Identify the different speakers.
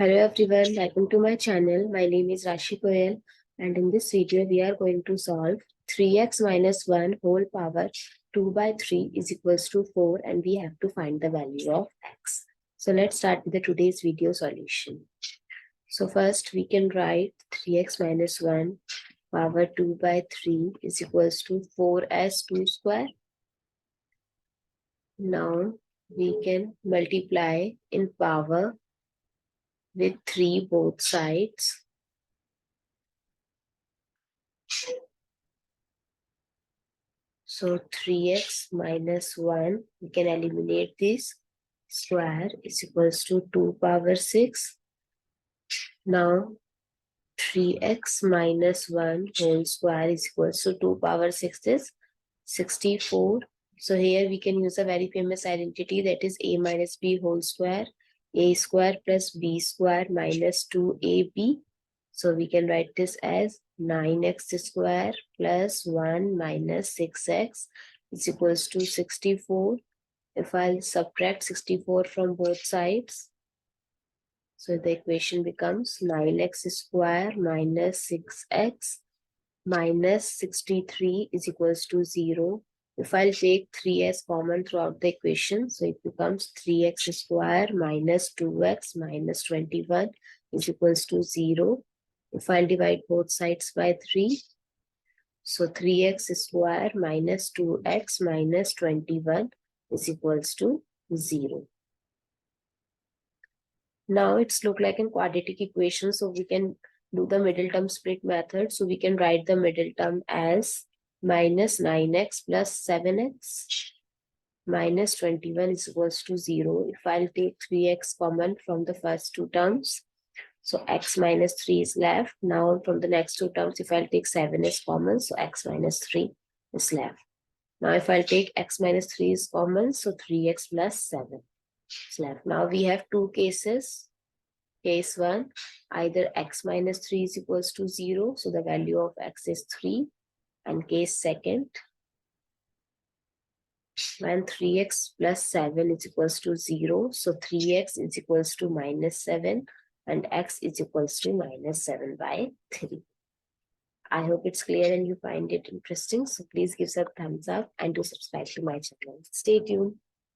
Speaker 1: Hello everyone, welcome to my channel. My name is Rashi Goel, and in this video we are going to solve 3x minus 1 whole power 2 by 3 is equals to 4, and we have to find the value of x. So let's start with the today's video solution. So first we can write 3x minus 1 power 2 by 3 is equals to 4 as 2 square. Now we can multiply in power with 3 both sides. So 3x minus 1, we can eliminate this. Square is equals to 2 power 6. Now 3x minus 1 whole square is equals to 2 power 6 is 64. So here we can use a very famous identity, that is a minus b whole square. A square plus b square minus 2ab. So we can write this as 9x square plus 1 minus 6x is equals to 64. If I'll subtract 64 from both sides, so the equation becomes 9x square minus 6x minus 63 is equals to 0. If I'll take 3 as common throughout the equation, so it becomes 3x square minus 2x minus 21 is equals to 0. If I'll divide both sides by 3, so 3x square minus 2x minus 21 is equals to 0. Now it's look like a quadratic equation, so we can do the middle term split method. So we can write the middle term as minus 9x plus 7x minus 21 is equals to 0. If I'll take 3x common from the first two terms, so x minus 3 is left. Now from the next two terms, if I'll take 7 is common, so x minus 3 is left. Now if I'll take x minus 3 is common, so 3x plus 7 is left. Now we have two cases. Case 1, either x minus 3 is equals to 0, so the value of x is 3. And case 2, when 3x plus 7 is equals to 0, so 3x is equals to minus 7 and x is equals to minus 7 by 3. I hope it's clear and you find it interesting. So please give us a thumbs up and do subscribe to my channel. Stay tuned.